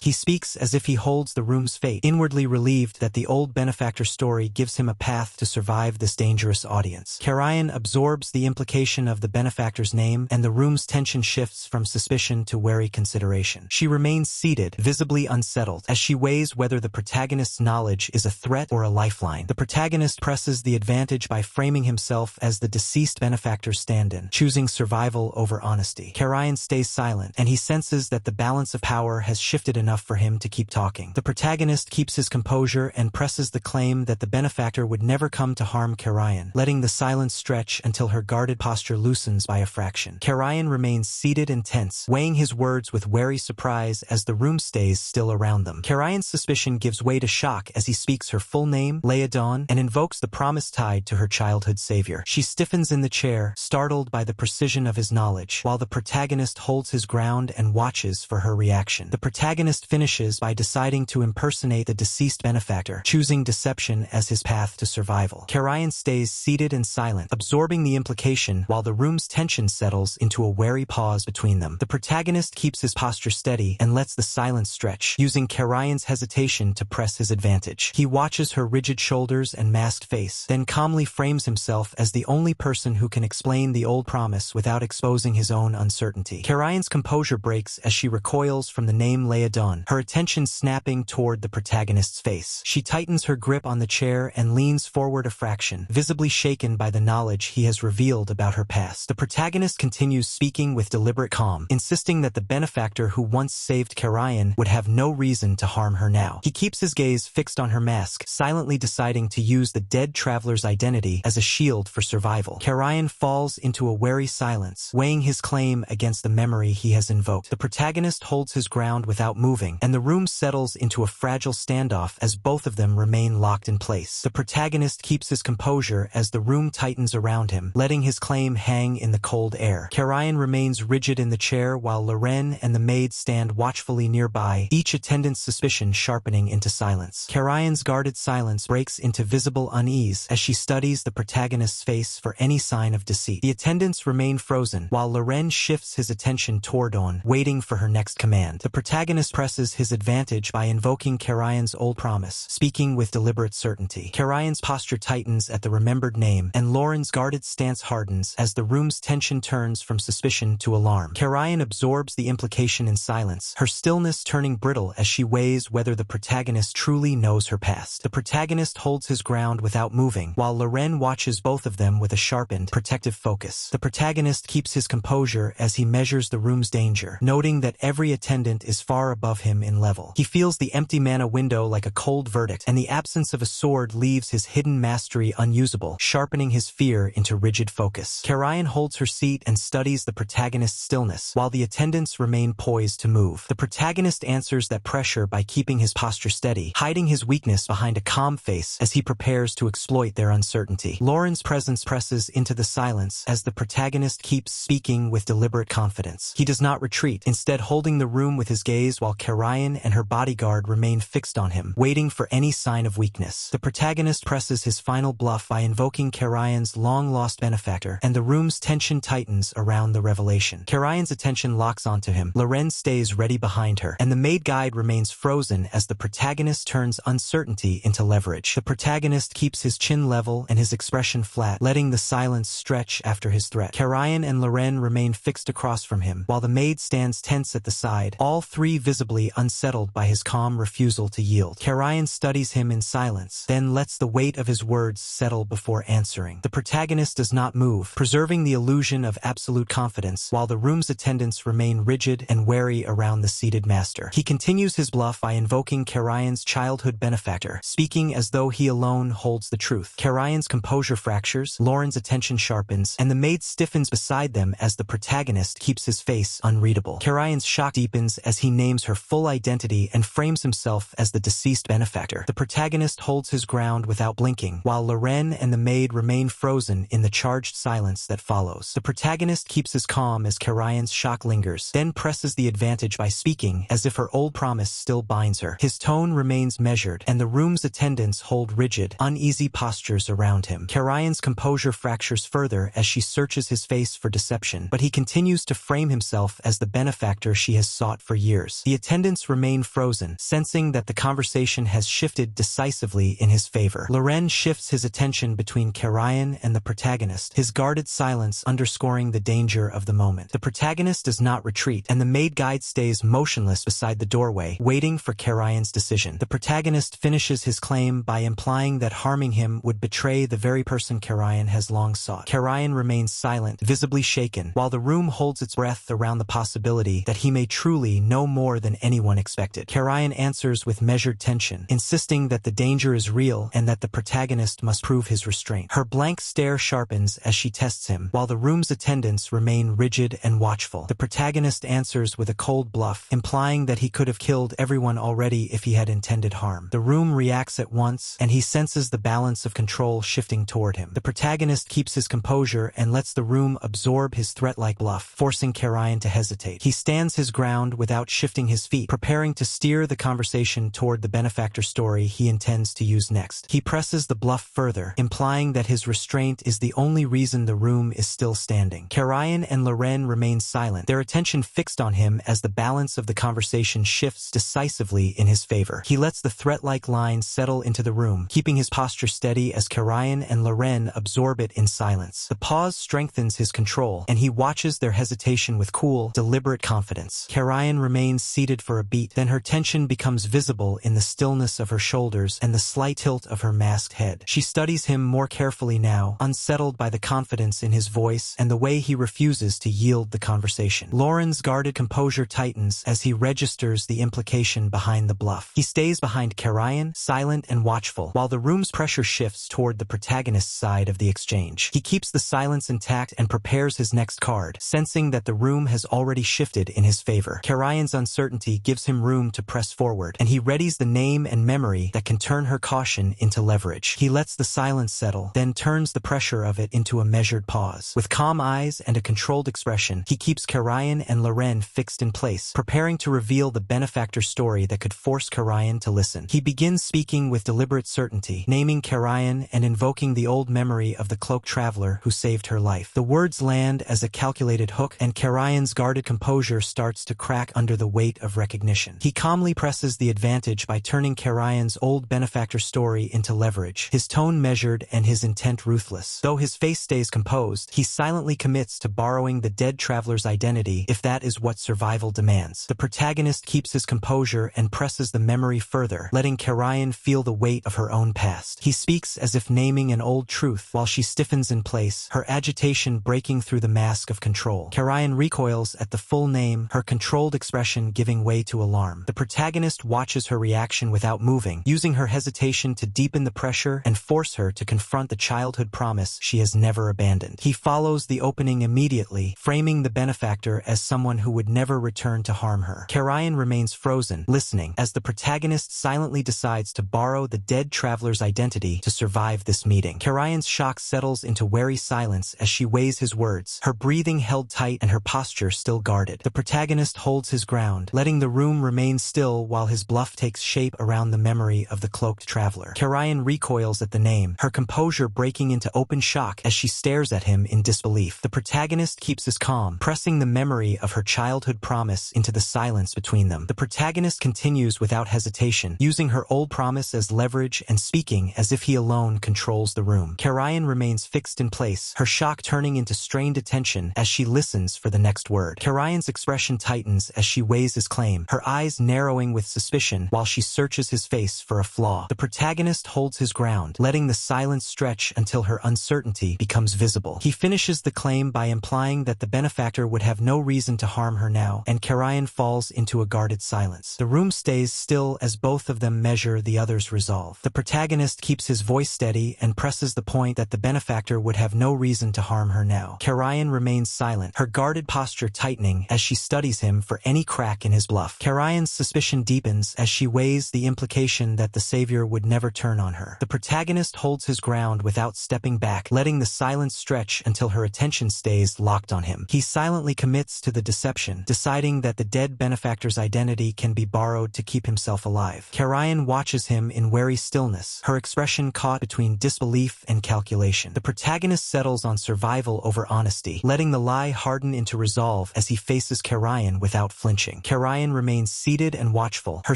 He speaks as if he holds the room's fate, inwardly relieved that the old benefactor story gives him a path to survive this dangerous audience. Karayan absorbs the implication of the benefactor's name, and the room's tension shifts from suspicion to wary consideration. She remains seated, visibly unsettled, as she weighs whether the protagonist's knowledge is a threat or a lifeline. The protagonist presses the advantage by framing himself as the deceased benefactor's stand-in, choosing survival over honesty. Karayan stays silent, and he senses that the balance of power has shifted enough for him to keep talking. The protagonist keeps his composure and presses the claim that the benefactor would never come to harm Karayan, letting the silence stretch until her guarded posture loosens by a fraction. Karayan remains seated and tense, weighing his words with wary surprise as the room stays still around them. Karayan's suspicion gives way to shock as he speaks her full name, Leia Dawn, and invokes the promise tied to her childhood savior. She stiffens in the chair, startled by the precision of his knowledge, while the protagonist holds his ground and watches for her reaction. The protagonist finishes by deciding to impersonate the deceased benefactor, choosing deception as his path to survival. Karayan stays seated and silent, absorbing the implication while the room's tension settles into a wary pause between them. The protagonist keeps his posture steady and lets the silence stretch, using Karayan's hesitation to press his advantage. He watches her rigid shoulders and masked face, then calmly frames himself as the only person who can explain the old promise without exposing his own uncertainty. Karayan's composure breaks as she recoils from the name Leia Dawn, her attention snapping toward the protagonist's face. She tightens her grip on the chair and leans forward a fraction, visibly shaken by the knowledge he has revealed about her past. The protagonist continues speaking with deliberate calm, insisting that the benefactor who once saved Karayan would have no reason to harm her now. He keeps his gaze fixed on her mask, silently deciding to use the dead traveler's identity as a shield for survival. Karayan falls into a wary silence, weighing his claim against the memory he has invoked. The protagonist holds his ground without moving, and the room settles into a fragile standoff as both of them remain locked in place. The protagonist keeps his composure as the room tightens around him, letting his claim hang in the cold air. Karayan remains rigid in the chair while Loren and the maid stand watchfully nearby, each attendant's suspicion sharpening into silence. Karayan's guarded silence breaks into visible unease as she studies the protagonist's face for any sign of deceit. The attendants remain frozen, while Loren shifts his attention toward Dawn, waiting for her next command. The protagonist presses his advantage by invoking Karayan's old promise, speaking with deliberate certainty. Karayan's posture tightens at the remembered name, and Loren's guarded stance hardens as the room's tension turns from suspicion to alarm. Karayan absorbs the implication in silence, her stillness turning brittle as she weighs whether the protagonist truly knows her past. The protagonist holds his ground without moving, while Loren watches both of them with a sharpened, protective focus. The protagonist keeps his composure as he measures the room's danger, noting that every attendant is far above him in level. He feels the empty mana window like a cold verdict, and the absence of a sword leaves his hidden mastery unusable, sharpening his fear into rigid focus. Karayan holds her seat and studies the protagonist's stillness, while the attendants remain poised to move. The protagonist answers that pressure by keeping his posture steady, hiding his weakness behind a calm face as he prepares to exploit their uncertainty. Loren's presence presses into the silence as the protagonist keeps speaking with deliberate confidence. He does not retreat, instead holding the room with his gaze while Karayan and her bodyguard remain fixed on him, waiting for any sign of weakness. The protagonist presses his final bluff by invoking Karayan's long-lost benefactor, and the room's tension tightens around the revelation. Karayan's attention locks onto him. Loren stays ready behind her, and the maid guide remains frozen as the protagonist turns uncertainty into leverage. The protagonist keeps his chin level and his expression flat, letting the silence stretch after his threat. Karayan and Loren remain fixed across from him, while the maid stands tense at the side, all three visibly unsettled by his calm refusal to yield. Karayan studies him in silence, then lets the weight of his words settle before answering. The protagonist does not move, preserving the illusion of absolute confidence, while the room's attendants remain rigid and wary around the seated master. He continues his bluff by invoking Karayan's childhood benefactor, speaking as though he alone holds the truth. Karayan's composure fractures, Loren's attention sharpens, and the maid stiffens beside them as the protagonist keeps his face unreadable. Karayan's shock deepens as he names her full identity and frames himself as the deceased benefactor. The protagonist holds his ground without blinking, while Loren and the maid remain frozen in the charged silence that follows. The protagonist keeps his calm as Karayan's shock lingers, then presses the advantage by speaking as if her old promise still binds her. His tone remains measured, and the room's attendants hold rigid, uneasy postures around him. Karayan's composure fractures further as she searches his face for deception, but he continues to frame himself as the benefactor she has sought for years. The attendants remain frozen, sensing that the conversation has shifted decisively in his favor. Loren shifts his attention between Karayan and the protagonist, his guarded silence underscoring the danger of the moment. The protagonist does not retreat, and the maid guide stays motionless beside the doorway, waiting for Karayan's decision. The protagonist finishes his claim by implying that harming him would betray the very person Karayan has long sought. Karayan remains silent, visibly shaken, while the room holds its breath around the possibility that he may truly know more than anyone expected. Karayan answers with measured tension, insisting that the danger is real and that the protagonist must prove his restraint. Her blank stare sharpens as she tests him, while the room's attendants remain rigid and watchful. The protagonist answers with a cold bluff, implying that he could have killed everyone already if he had intended harm. The room reacts at once, and he senses the balance of control shifting toward him. The protagonist keeps his composure and lets the room absorb his threat-like bluff, forcing Karayan to hesitate. He stands his ground without shifting his feet, preparing to steer the conversation toward the benefactor story he intends to use next. He presses the bluff further, implying that his restraint is the only reason the room is still standing. Karayan and Loren remain silent, their attention fixed on him as the balance of the conversation shifts decisively in his favor. He lets the threat-like lines settle into the room, keeping his posture steady as Karayan and Loren absorb it in silence. The pause strengthens his control, and he watches their hesitation with cool, deliberate confidence. Karayan remains seated for a beat, then her tension becomes visible in the stillness of her shoulders and the slight tilt of her masked head. She studies him more carefully now, unsettled by the confidence in his voice and the way he refuses to yield the conversation. Loren's guarded composure tightens as he registers the implication behind the bluff. He stays behind Karayan, silent and watchful, while the room's pressure shifts toward the protagonist's side of the exchange. He keeps the silence intact and prepares his next card, sensing that the room has already shifted in his favor. Karayan's uncertainty gives him room to press forward, and he readies the name and memory that can turn her caution into leverage. He lets the silence settle, then turns the pressure of it into a measured pause. With calm eyes and a controlled expression, he keeps Karayan and Loren fixed in place, preparing to reveal the benefactor story that could force Karayan to listen. He begins speaking with deliberate certainty, naming Karayan and invoking the old memory of the cloaked traveler who saved her life. The words land as a calculated hook, and Karayan's guarded composure starts to crack under the weight of recognition. He calmly presses the advantage by turning Karayan's old benefactor story into leverage, his tone measured and his intent ruthless. Though his face stays composed, he silently commits to borrowing the dead traveler's identity if that is what survival demands. The protagonist keeps his composure and presses the memory further, letting Karayan feel the weight of her own past. He speaks as if naming an old truth while she stiffens in place, her agitation breaking through the mask of control. Karayan recoils at the full name, her controlled expression giving way to alarm. The protagonist watches her reaction without moving, using her hesitation to deepen the pressure and force her to confront the childhood promise she has never abandoned. He follows the opening immediately, framing the benefactor as someone who would never return to harm her. Karayan remains frozen, listening, as the protagonist silently decides to borrow the dead traveler's identity to survive this meeting. Karayan's shock settles into wary silence as she weighs his words, her breathing held tight and her posture still guarded. The protagonist holds his ground, letting the room remain still while his bluff takes shape around the memory of the cloaked traveler. Karayan recoils at the name, her composure breaking into open shock as she stares at him in disbelief. The protagonist keeps his calm, pressing the memory of her childhood promise into the silence between them. The protagonist continues without hesitation, using her old promise as leverage and speaking as if he alone controls the room. Karayan remains fixed in place, her shock turning into strained attention as she listens for the next word. Karayan's expression tightens as she weighs his claim, her eyes narrowing with suspicion while she searches his face for a flaw. The protagonist holds his ground, letting the silence stretch until her uncertainty becomes visible. He finishes the claim by implying that the benefactor would have no reason to harm her now, and Karayan falls into a guarded silence. The room stays still as both of them measure the other's resolve. The protagonist keeps his voice steady and presses the point that the benefactor would have no reason to harm her now. Karayan remains silent, her guarded posture tightening as she studies him for any crack in his bluff. Karayan's suspicion deepens as she weighs the implication that the savior would never turn on her. The protagonist holds his ground without stepping back, letting the silence stretch until her attention stays locked on him. He silently commits to the deception, deciding that the dead benefactor's identity can be borrowed to keep himself alive. Karayan watches him in wary stillness, her expression caught between disbelief belief and calculation. The protagonist settles on survival over honesty, letting the lie harden into resolve as he faces Karayan without flinching. Karayan remains seated and watchful, her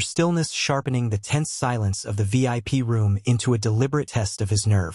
stillness sharpening the tense silence of the VIP room into a deliberate test of his nerve.